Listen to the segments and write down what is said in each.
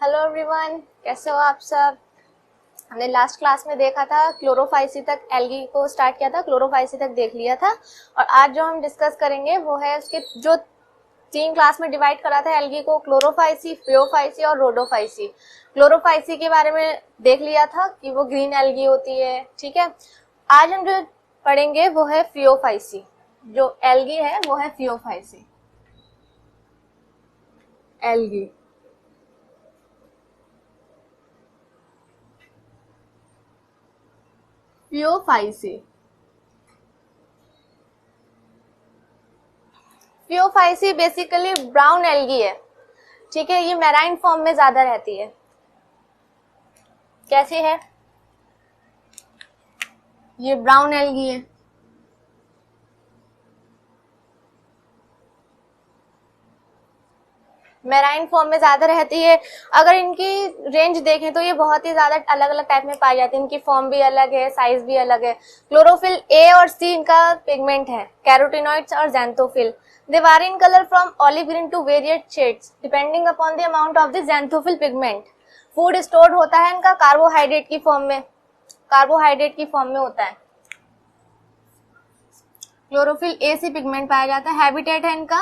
Hello everyone, कैसे हो आप सब। हमने लास्ट क्लास में देखा था क्लोरोफाइसी तक, एल्गी को स्टार्ट किया था, क्लोरोफाइसी तक देख लिया था। और आज जो हम डिस्कस करेंगे वो है उसके जो 3 क्लास में डिवाइड करा था एल्गी को, क्लोरोफाइसी, फियोफाइसी और रोडोफाइसी। क्लोरोफाइसी के बारे में देख लिया था कि वो ग्रीन एल्गी होती है, ठीक है। आज हम जो पढ़ेंगे वो है फियोफाइसी। जो एल्गी है वो है Phaeophyceae algae. Phaeophyceae Phaeophyceae basically brown algae है, ठीक है। ये मैराइन फॉर्म में ज्यादा रहती है। कैसी है? ये ब्राउन एल्गी है। मैराइन फॉर्म में ज्यादा रहती है। अगर इनकी रेंज देखें तो ये बहुत ही ज्यादा अलग अलग टाइप में पाई जाती है। इनकी फॉर्म भी अलग है, साइज भी अलग है। क्लोरोफिल ए और सी इनका पिगमेंट है, कैरोटिनॉइड्स और xanthophyll. They vary in colour from olive green to varied shades depending upon the amount of the xanthophyll pigment. Food stored होता है इनका कार्बोहाइड्रेट की फॉर्म में, कार्बोहाइड्रेट की फॉर्म में होता है। क्लोरोफिल ए सी पिगमेंट पाया जाता है। हैबिटेट है इनका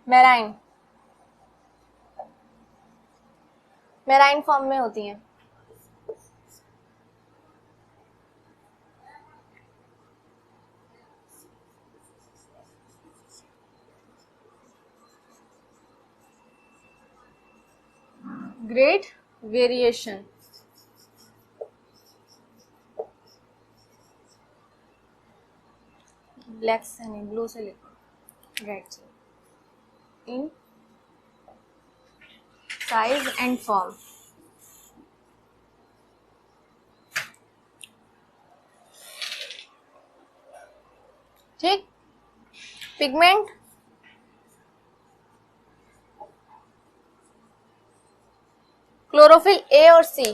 मैराइन, मैराइन फॉर्म में होती हैं। ग्रेट वेरिएशन, ब्लैक से नहीं, ब्लू से लिखो, रेड से। इन साइज एंड फॉर्म, ठीक। पिगमेंट क्लोरोफिल ए और सी,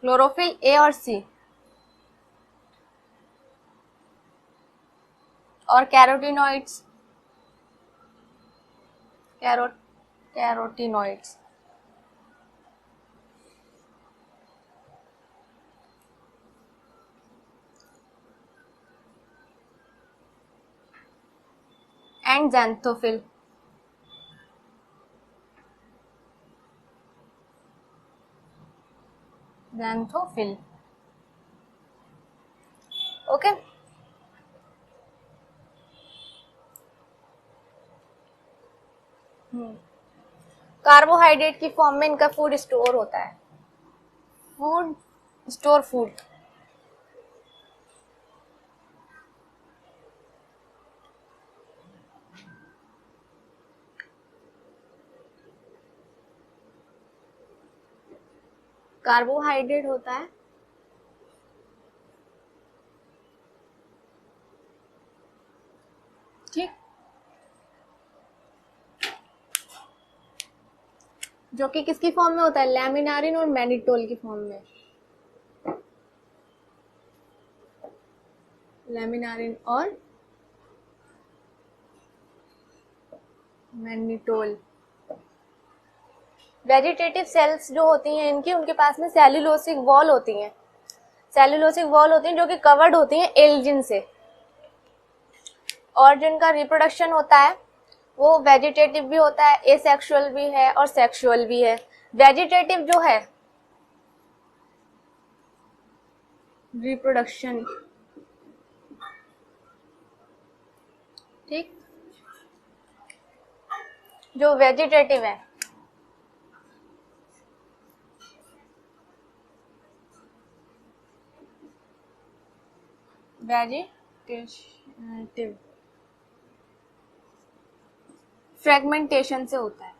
क्लोरोफिल ए और सी और carotenoids, carotenoids. And xanthophyll, xanthophyll, okay. Carbohydrate की फॉर्म में इनका फूड स्टोर होता है, फूड स्टोर फूड। कार्बोहाइड्रेट होता है, ठीक, जो कि किसकी फॉर्म में होता है, लैमिनारिन और मैनिटोल की फॉर्म में। लैमिनारिन और मैनिटोल। वेजिटेटिव सेल्स जो होती हैं इनकी, उनके पास में सेल्यूलोसिक वॉल होती हैं, सेल्यूलोसिक वॉल होती हैं जो कि कवर्ड होती हैं एल्जिन से। और जिनका रिप्रोडक्शन होता है वो वेजिटेटिव भी होता है, एसेक्सुअल भी है और सेक्सुअल भी है। वेजिटेटिव जो है रिप्रोडक्शन, ठीक, जो वेजिटेटिव है वेजिटेटिव फ्रेगमेंटेशन से होता है,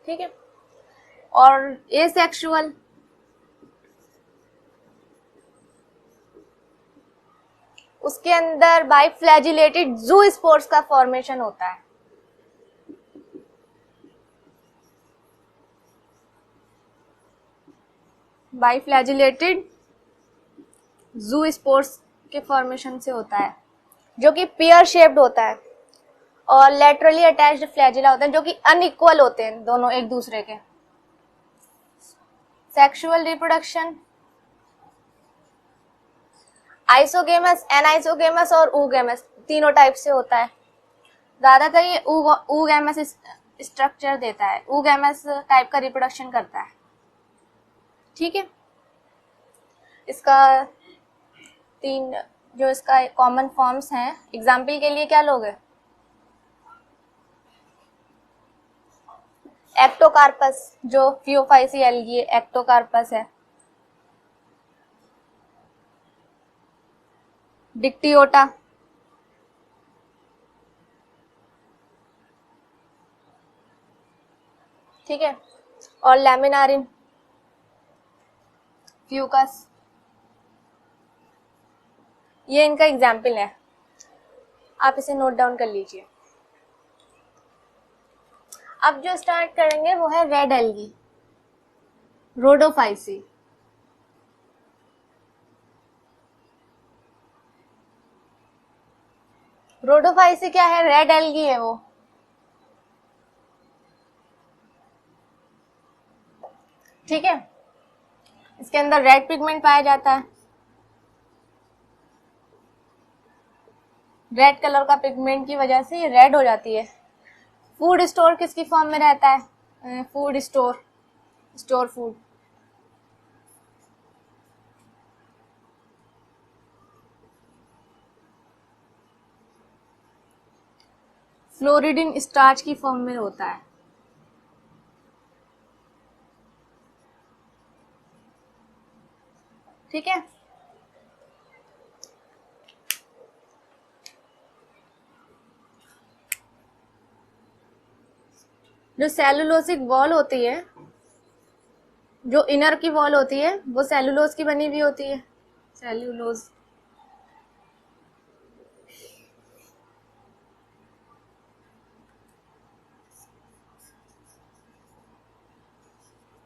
ठीक है। और एसेक्सुअल उसके अंदर बाइफ्लैजिलेटेड ज़ूस्पोर्स का फॉर्मेशन होता है। बाइफ्लैजिलेटेड जू स्पोर्स के फॉर्मेशन से होता है, जो कि पेयर शेप्ड होता है, और लेटरली अटैच्ड फ्लैजिला होते हैं जो कि अनइक्वल होते हैं दोनों एक दूसरे के। सेक्सुअल रिप्रोडक्शन आइसोगेमस, एनाइसोगेमस और oogamous तीनों टाइप से होता है। ज्यादातर ये oogamous स्ट्रक्चर देता है, oogamous टाइप का रिप्रोडक्शन करता है। ठीक है, इसका तीन जो इसका कॉमन फॉर्म्स हैं, एग्जाम्पल के लिए क्या लोगे? एक्टोकार्पस, जो फियोफाइसी एल्गी एक्टोकार्पस है। डिक्टियोटा, ठीक है, और लैमिनारिन, फ्यूकस, ये इनका एग्जाम्पल है, आप इसे नोट डाउन कर लीजिए। अब जो स्टार्ट करेंगे वो है रेड एल्गी, रोडोफाइसी। रोडोफाइसी क्या है? रेड एल्गी है वो। ठीक है, इसके अंदर रेड पिगमेंट पाया जाता है, रेड कलर का पिगमेंट की वजह से ये रेड हो जाती है। फूड स्टोर किसकी फॉर्म में रहता है? Food store, store food. Floridean starch की फॉर्म में होता है। ठीक है, जो सेलुलोसिक वॉल होती है, जो इनर की वॉल होती है, वो सेलुलोज की बनी हुई होती है, सेल्यूलोज।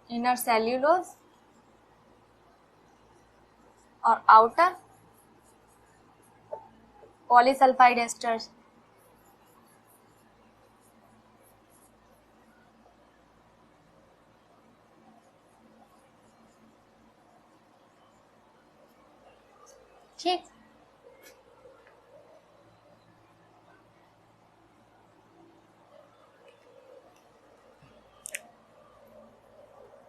इनर सेल्यूलोज और आउटर पॉलीसल्फाइड एस्टर्स। ठीक,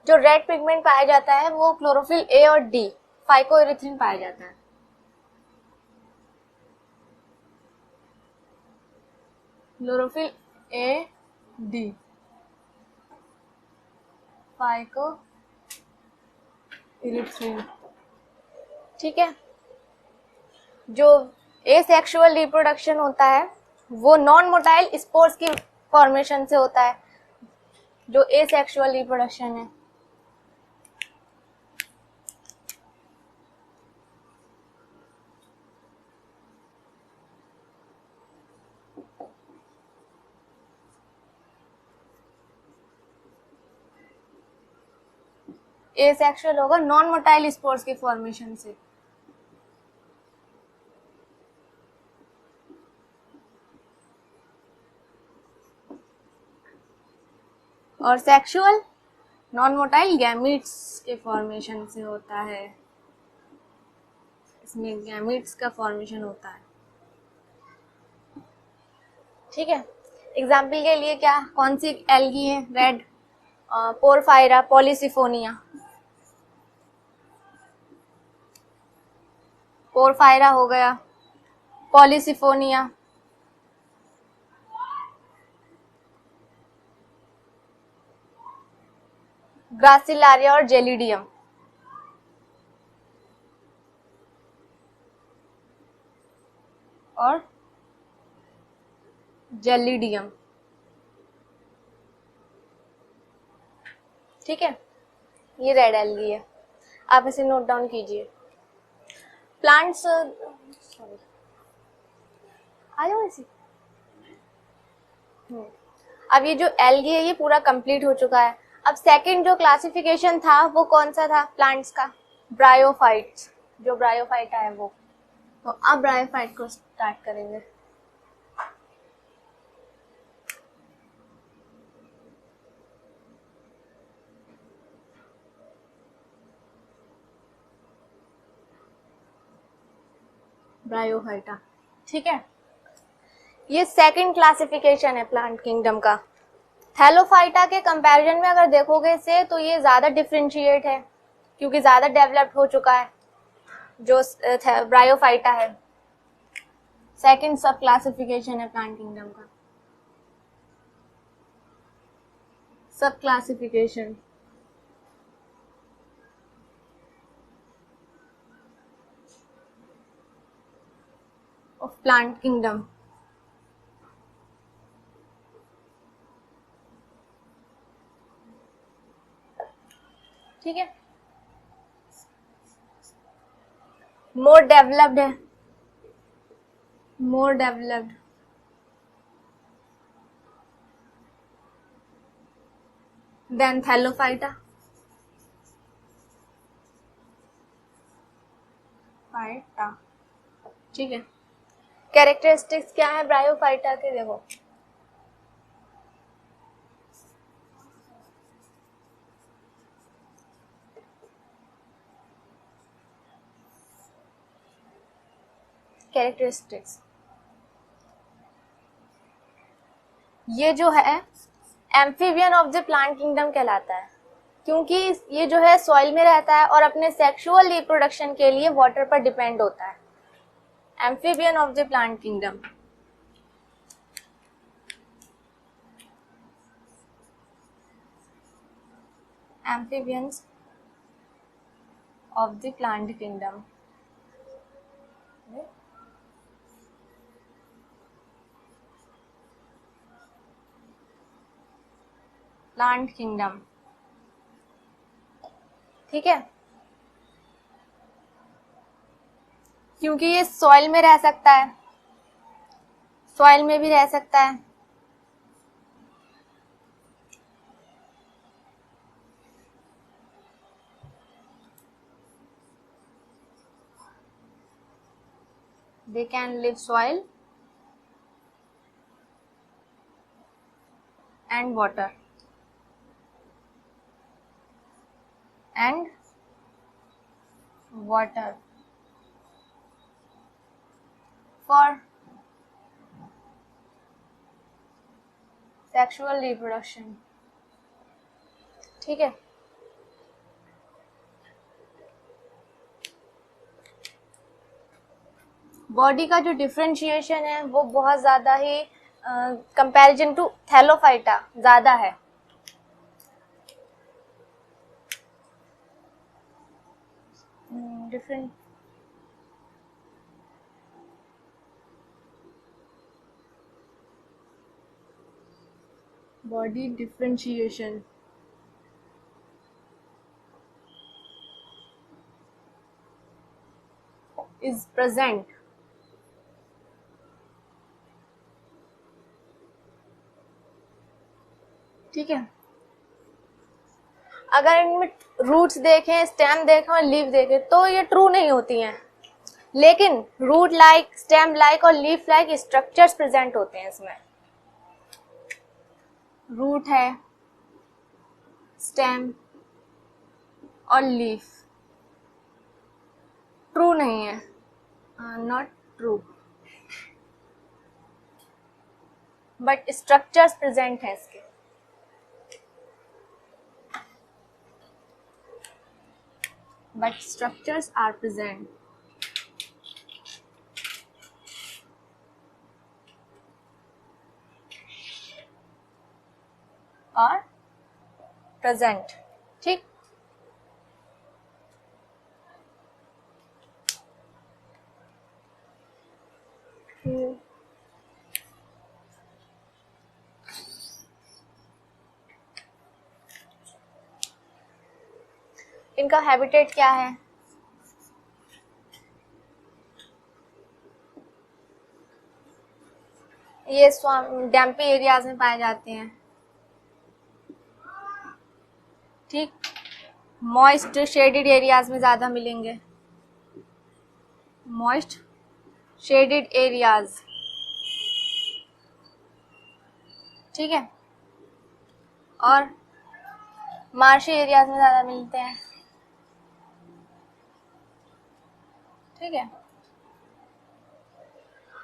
जो रेड पिगमेंट पाया जाता है वो क्लोरोफिल ए और डी, फाइकोएरिथ्रिन पाया जाता है। Chlorophyll A D, phycoerythrin. ठीक है, जो एसेक्सुअल रिप्रोडक्शन होता है वो नॉन मोटाइल स्पोर्स की फॉर्मेशन से होता है, जो एसेक्सुअल रिप्रोडक्शन है। एसेक्सुअल होगा नॉन मोटाइल स्पोर्स के फॉर्मेशन से। और सेक्सुअल नॉन मोटाइल गैमीट्स के फॉर्मेशन से होता है, इसमें गैमीट्स का फॉर्मेशन होता है। ठीक है, एग्जाम्पल के लिए क्या कौन सी एल्गी है? Red, porphyra, Polysiphonia. पोरफायरा हो गया, पॉलीसिफोनिया, ग्रासिलारिया और जेलिडियम। और जेलिडियम। ठीक है, ये रेड एल्गी है, आप इसे नोट डाउन कीजिए। प्लांट्स, सॉरी, आ जाओ इसी। अब ये जो एल्गी है ये पूरा कंप्लीट हो चुका है। अब सेकंड जो क्लासिफिकेशन था वो कौन सा था प्लांट्स का? ब्रायोफाइट्स, जो ब्रायोफाइटा है वो। तो अब ब्रायोफाइट को स्टार्ट करेंगे। ब्रायोफाइटा, ठीक है। ये सेकंड क्लासिफिकेशन है प्लांट किंगडम का। थैलोफाइटा के कंपैरिजन में अगर देखोगे इसे तो ये ज्यादा डिफरेंशिएट है क्योंकि ज्यादा डेवलप्ड हो चुका है जो ब्रायोफाइटा है। सेकंड सब क्लासिफिकेशन है प्लांट किंगडम का। सब क्लासिफिकेशन ऑफ प्लांट किंगडम। ठीक है, मोर डेवलप्ड है, more developed than thallophyta. Phyta, ठीक है। कैरेक्टरिस्टिक्स क्या है ब्रायोफाइटा के? देखो, कैरेक्टरिस्टिक्स ये जो है amphibian of the plant kingdom कहलाता है क्योंकि ये जो है सॉइल में रहता है और अपने सेक्सुअल रिप्रोडक्शन के लिए वाटर पर डिपेंड होता है। Amphibian of the plant kingdom. Amphibians of the plant kingdom. Plant kingdom, ठीक है, क्योंकि ये सॉइल में रह सकता है, सॉइल में भी रह सकता है, they can live soil and water and water for sexual reproduction, ठीक है। बॉडी का जो डिफरेंशिएशन है वो बहुत ज्यादा ही कंपैरिजन टू थैलोफाइटा ज्यादा है। Different body differentiation is present, ठीक है। अगर इनमें रूट्स देखें, स्टेम देखें और लीफ देखें तो ये ट्रू नहीं होती हैं, लेकिन रूट लाइक, स्टेम लाइक और लीफ लाइक स्ट्रक्चर्स प्रेजेंट होते हैं इसमें। रूट है, स्टेम और लीफ ट्रू नहीं है, not true, but structures present हैं इसके। But structures are present. Or present, ठीक। इनका हैबिटेट क्या है? ये डैम्पी एरियाज में पाए जाते हैं। ठीक, मॉइस्ट शेडेड एरियाज में ज़्यादा मिलेंगे, मॉइस्ट शेडेड एरियाज, ठीक है, और मार्शी एरियाज में ज़्यादा मिलते हैं, ठीक है।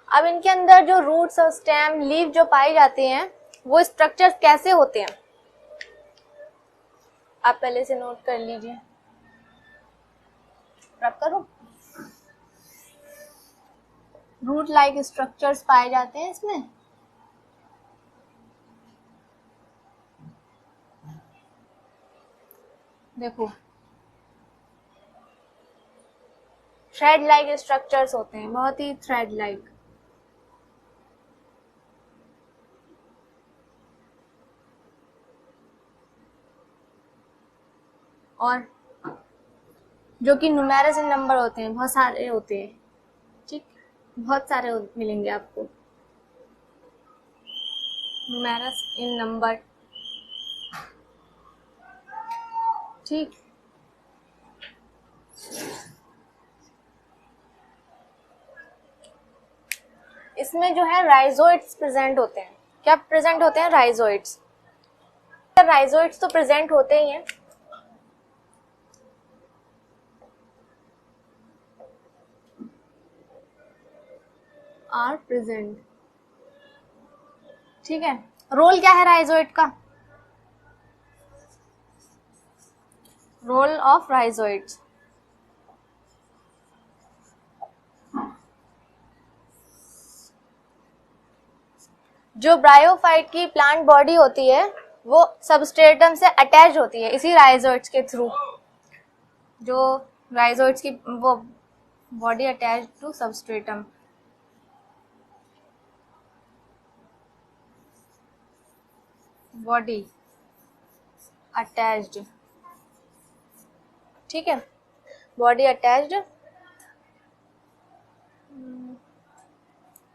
अब इनके अंदर जो रूट्स और स्टेम लीव जो पाई जाती हैं वो स्ट्रक्चर्स कैसे होते हैं आप पहले से नोट कर लीजिए। रब करो, रूट लाइक स्ट्रक्चर्स पाए जाते हैं इसमें, देखो थ्रेड लाइक स्ट्रक्चर्स होते हैं, बहुत ही थ्रेड लाइक, और जो कि न्यूमेरस इन नंबर होते हैं, बहुत सारे होते हैं, ठीक, बहुत सारे मिलेंगे आपको न्यूमेरस इन नंबर, ठीक। इसमें जो है राइजोइड्स प्रेजेंट होते हैं, क्या प्रेजेंट होते हैं, राइजोइड्स, राइजोइड्स तो प्रेजेंट होते ही हैं, आर प्रेजेंट, ठीक है। रोल क्या है राइजोइड का, रोल ऑफ राइजोइड्स, जो ब्रायोफाइट की प्लांट बॉडी होती है वो सबस्ट्रेटम से अटैच होती है इसी राइजोइड्स के थ्रू, जो राइजोइड्स की वो body attach to substratum, body attached, ठीक है, बॉडी अटैच्ड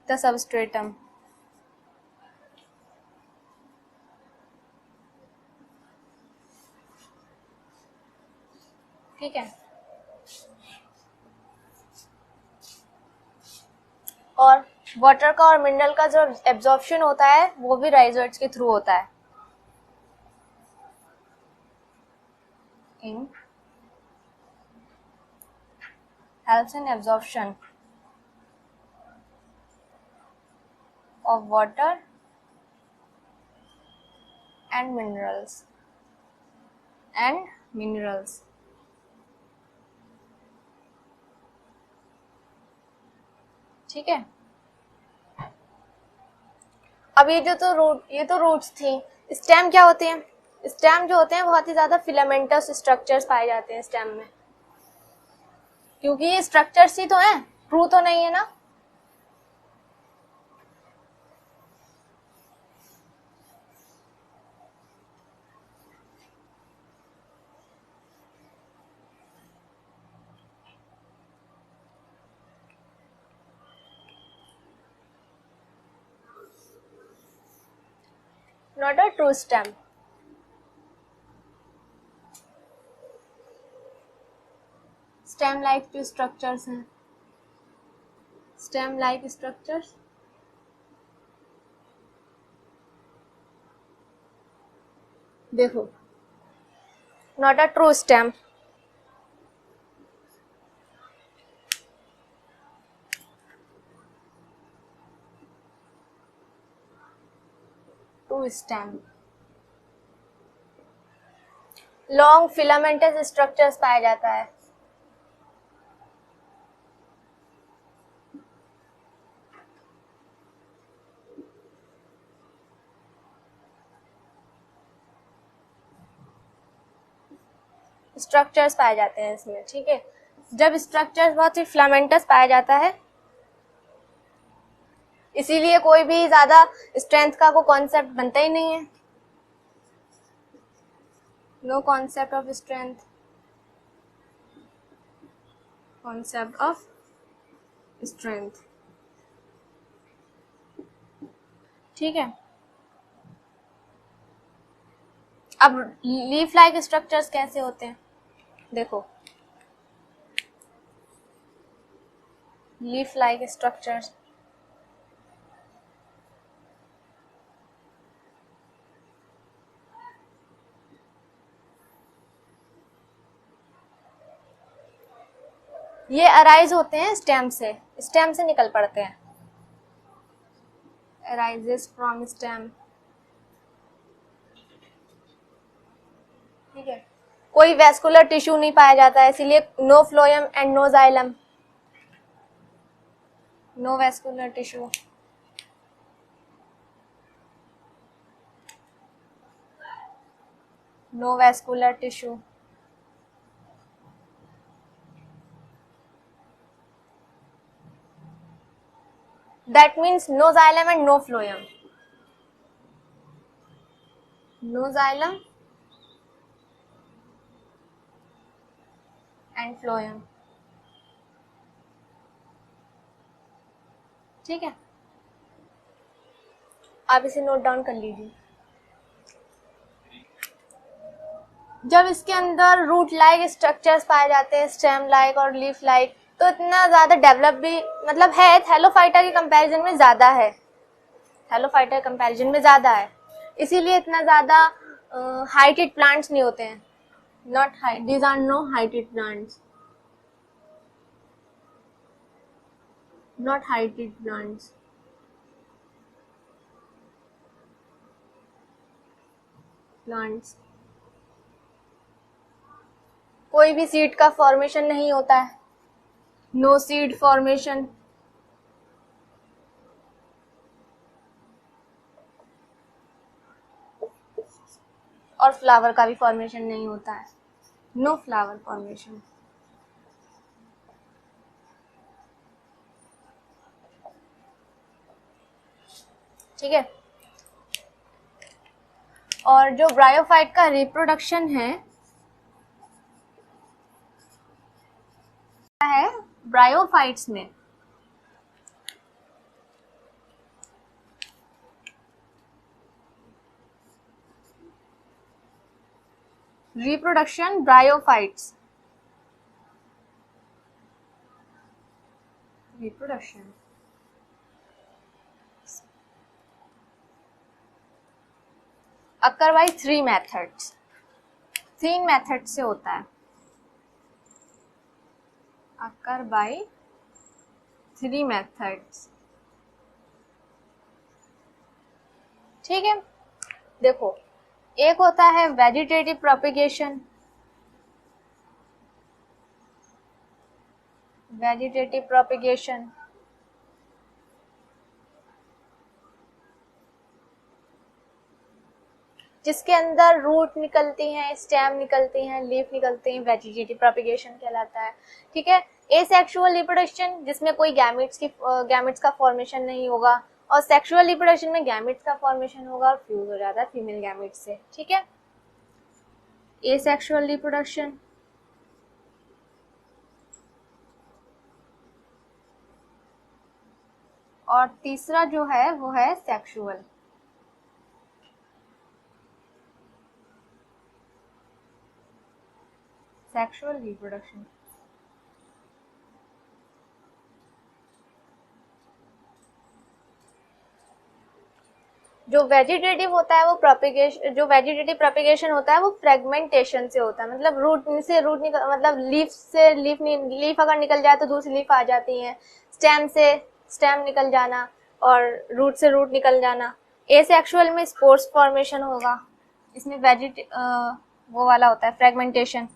द सबस्ट्रेटम, ठीक है। और वाटर का और मिनरल का जो एब्जॉर्प्शन होता है वो भी राइजोइड्स के थ्रू होता है, इन helps in absorption of water and minerals, ठीक है। अब ये तो रूट्स थी, स्टेम क्या होते हैं, स्टेम जो होते हैं बहुत ही ज्यादा फिलामेंटस स्ट्रक्चर्स पाए जाते हैं स्टेम में, क्योंकि ये स्ट्रक्चर्स ही तो हैं, ट्रू तो नहीं है ना, not a true stem, stem like जो स्ट्रक्चर्स हैं, स्टेम लाइक स्ट्रक्चर्स, देखो not a true stem, true stem, long filamentous structures पाया जाता है, स्ट्रक्चर्स पाए जाते हैं इसमें, ठीक है। जब स्ट्रक्चर्स बहुत ही फिलामेंटस पाया जाता है, इसीलिए कोई भी ज्यादा स्ट्रेंथ का कोई कॉन्सेप्ट बनता ही नहीं है, no concept of strength, concept of strength, ठीक है। अब लीफ लाइक स्ट्रक्चर्स कैसे होते हैं, देखो लीफ लाइक स्ट्रक्चर्स, ये अराइज होते हैं स्टेम से निकल पड़ते हैं, अराइजेस फ्रॉम स्टेम, ठीक है। कोई वेस्कुलर टिश्यू नहीं पाया जाता है, इसीलिए no phloem and no xylem, no vascular tissue. No vascular tissue, that means no xylem and no phloem, no xylem and phloem, ठीक है। आप इसे नोट डाउन कर लीजिए। जब इसके अंदर रूट लाइक स्ट्रक्चर्स पाए जाते हैं, स्टेम लाइक और लीफ लाइक, तो इतना ज्यादा डेवलप भी मतलब है, थैलोफाइटा के कंपैरिजन में ज्यादा है, थैलोफाइटा के कंपैरिजन में ज्यादा है, इसीलिए इतना ज्यादा हाइटेड प्लांट्स नहीं होते हैं, not high, these are no heighted plants, not heighted plants. Plants कोई भी सीड का फॉर्मेशन नहीं होता है, नो सीड फॉर्मेशन, और फ्लावर का भी फॉर्मेशन नहीं होता है, नो फ्लावर फॉर्मेशन। ठीक है। और जो ब्रायोफाइट का रिप्रोडक्शन है ब्रायोफाइट्स में reproduction, bryophytes reproduction occur by 3 methods, 3 method से होता है, अकर बाय 3 मेथड्स, ठीक है। देखो, एक होता है वेजिटेटिव प्रोपिगेशन, वेजिटेटिव प्रोपिगेशन, जिसके अंदर रूट निकलती हैं, स्टेम निकलती हैं, लीफ निकलती हैं, वेजिटेटिव प्रोपिगेशन कहलाता है, ठीक है। एसेक्सुअल रिप्रोडक्शन, जिसमें कोई गैमेट्स का फॉर्मेशन नहीं होगा, और सेक्सुअल रिप्रोडक्शन में गैमेट्स का फॉर्मेशन होगा और फ्यूज हो जाता है फीमेल गैमेट्स से, ठीक है। एसेक्सुअल रिप्रोडक्शन, और तीसरा जो है वो है सेक्सुअल, सेक्सुअल रिप्रोडक्शन। जो वेजिटेटिव होता है वो प्रोपिगेशन, जो वेजिटेटिव प्रोपिगेशन होता है वो फ्रेगमेंटेशन से होता है, मतलब रूट से रूट निकल, मतलब लीफ से लीफ अगर निकल जाए तो दूसरी लीफ आ जाती है, स्टेम से स्टेम निकल जाना और रूट से रूट निकल जाना। एसेक्सुअल में स्पोर्स फॉर्मेशन होगा, इसमें वो वाला होता है फ्रेगमेंटेशन,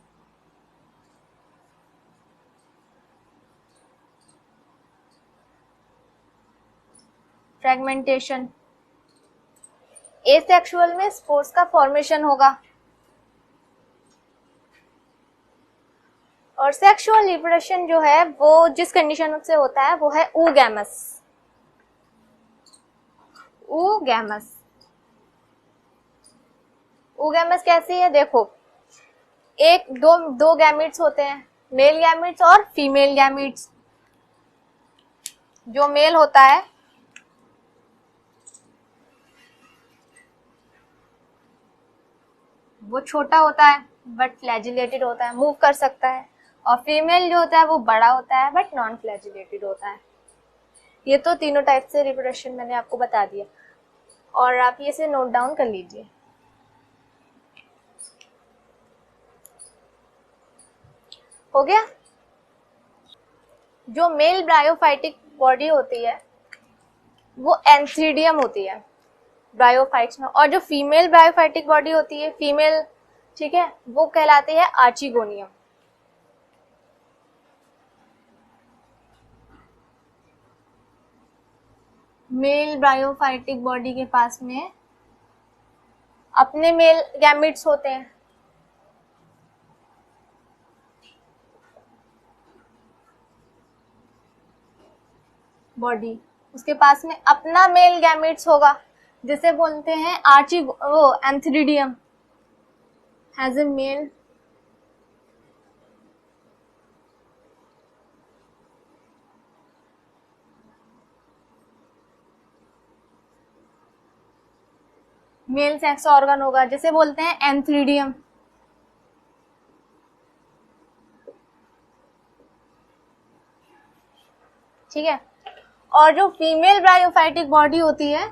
फ्रेगमेंटेशन। एसेक्सुअल में स्पोर्स का फॉर्मेशन होगा, और सेक्सुअल रिप्रोडक्शन जो है वो जिस कंडीशन से होता है वो है oogamous, oogamous। oogamous कैसी है, देखो एक दो गैमेट्स होते हैं, मेल गैमेट्स और फीमेल गैमेट्स। जो मेल होता है वो छोटा होता है बट फ्लैजिलेटेड होता है, मूव कर सकता है। और फीमेल जो होता है वो बड़ा होता है बट नॉन फ्लैजिलेटेड होता है। ये तो तीनों टाइप से रिप्रोडक्शन मैंने आपको बता दिया, और आप ये से नोट डाउन कर लीजिए। हो गया। जो मेल ब्रायोफाइटिक बॉडी होती है वो एंथीडियम होती है ब्रायोफाइट्स में, और जो फीमेल ब्रायोफाइटिक बॉडी होती है फीमेल, ठीक है, वो कहलाती है आर्चिगोनियम। मेल ब्रायोफाइटिक बॉडी के पास में अपने मेल गैमिट्स होते हैं, बॉडी उसके पास में अपना मेल गैमिट्स होगा, जिसे बोलते हैं आर्ची, वो antheridium has a male male sex organ होगा, जिसे बोलते हैं एंथीडियम। ठीक है। और जो फीमेल ब्रायोफाइटिक बॉडी होती है,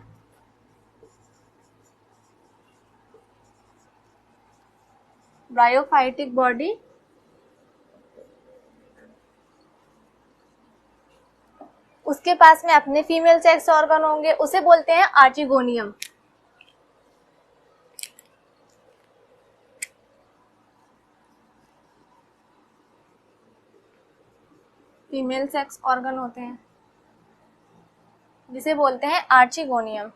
ब्रायोफाइटिक बॉडी उसके पास में अपने फीमेल सेक्स ऑर्गन होंगे, उसे बोलते हैं आर्चिगोनियम। फीमेल सेक्स ऑर्गन होते हैं जिसे बोलते हैं आर्चिगोनियम।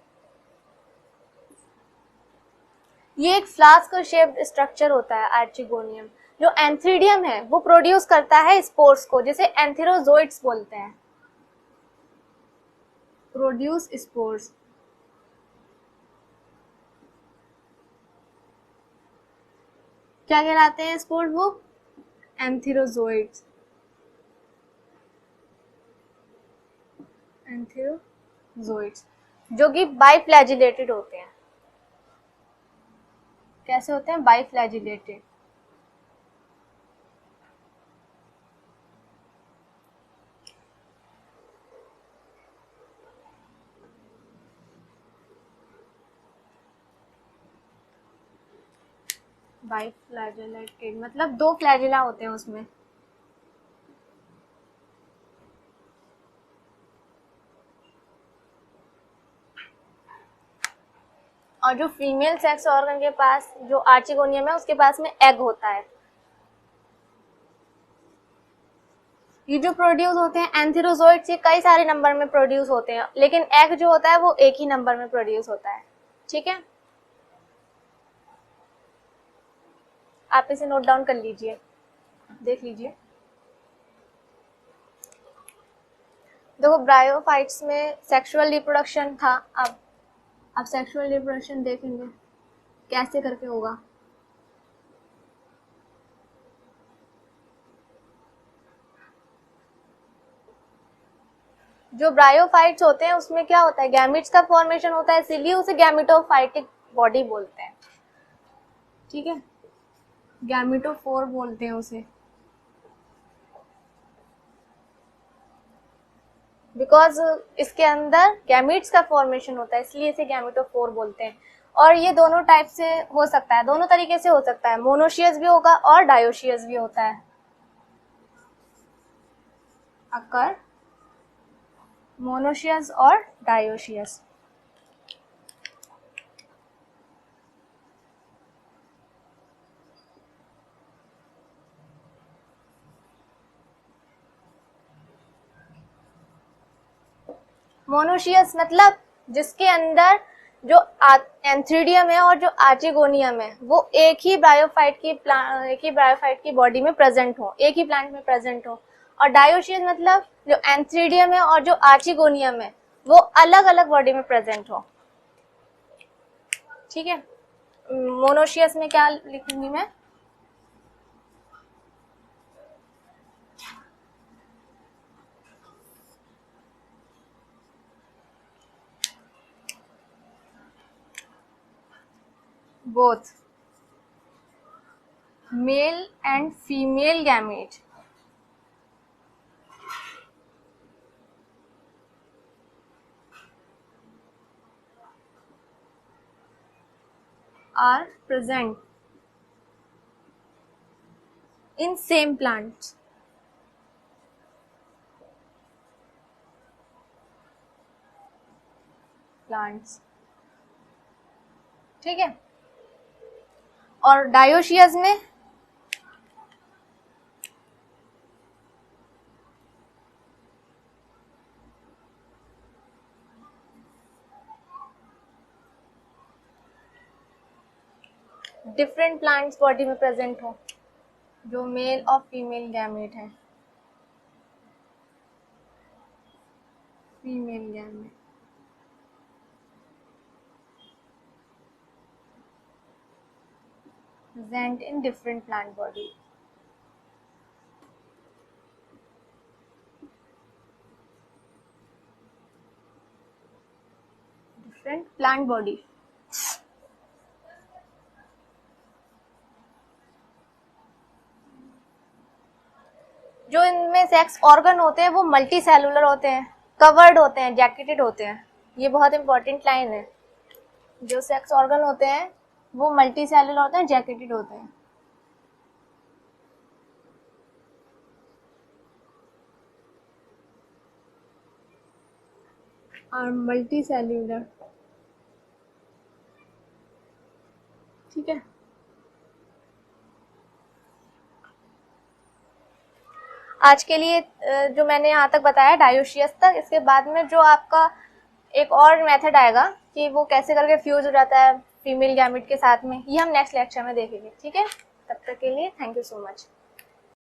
ये एक फ्लास्क शेप्ड स्ट्रक्चर होता है आर्चिगोनियम। जो एंथीडियम है वो प्रोड्यूस करता है स्पोर्स को, जिसे एंथेरोजोइट्स बोलते हैं, प्रोड्यूस स्पोर्स। क्या कहलाते हैं स्पोर्स वो? एंथेरोजोइट्स। एंथेरोजोइट्स जो कि बाइफ्लैजिलेटेड होते हैं। कैसे होते हैं? बाइफ्लैजिलेटेड। बाइफ्लैजिलेटेड मतलब दो फ्लैजिला होते हैं उसमें। और जो फीमेल सेक्स ऑर्गन के पास जो आर्चिगोनियम है उसके पास में एग होता है। ये जो प्रोड्यूस होते हैं एंथेरोजोइट्स, ये कई सारे नंबर में प्रोड्यूस होते हैं, लेकिन एग जो होता है वो एक ही नंबर में प्रोड्यूस होता है। ठीक है, आप इसे नोट डाउन कर लीजिए, देख लीजिए। देखो ब्रायोफाइट्स में सेक्सुअल रिप्रोडक्शन था, अब सेक्सुअल रिप्रोडक्शन देखेंगे कैसे करके होगा। जो ब्रायोफाइट्स होते हैं उसमें क्या होता है, गैमिट्स का फॉर्मेशन होता है, इसीलिए उसे गैमिटोफाइटिक बॉडी बोलते हैं। ठीक है, गैमिटोफोर बोलते हैं उसे, बिकॉज इसके अंदर गैमिट्स का फॉर्मेशन होता है, इसलिए इसे गैमिटोफोर बोलते हैं। और ये दोनों टाइप से हो सकता है, दोनों तरीके से हो सकता है, मोनोशियस भी होगा और डायोशियस भी होता है। अकर मोनोशियस और डायोशियस। मोनोशियस मतलब जिसके अंदर जो एंथीडियम है और जो आर्चिगोनियम है वो एक ही ब्रायोफाइट की बॉडी में प्रेजेंट हो, एक ही प्लांट में प्रेजेंट हो। और डायोशियस मतलब जो एंथीडियम है और जो आर्चिगोनियम है वो अलग अलग बॉडी में प्रेजेंट हो। ठीक है, मोनोशियस में क्या लिखूंगी मैं? Both. Male and female gamete are present in same plants. ठीक है। और डायोशियस में डिफरेंट प्लांट्स बॉडी में प्रेजेंट हो, जो मेल और फीमेल गैमेट है। Female gamete present in different plant body. Different plant body. जो इनमें सेक्स ऑर्गन होते हैं वो मल्टी सेलुलर होते हैं, कवर्ड होते हैं, जैकेटेड होते हैं। ये बहुत इंपॉर्टेंट लाइन है। जो सेक्स ऑर्गन होते हैं वो मल्टी सेलुलर होते हैं, जैकेटेड होते हैं। और मल्टी सेल्यूलर, ठीक है। आज के लिए जो मैंने यहाँ तक बताया डायोशियस तक, इसके बाद में जो आपका एक और मेथड आएगा कि वो कैसे करके फ्यूज हो जाता है फीमेल गैमेट के साथ में, ये हम नेक्स्ट लेक्चर में देखेंगे, ठीक है। तब तक के लिए थैंक यू सो मच।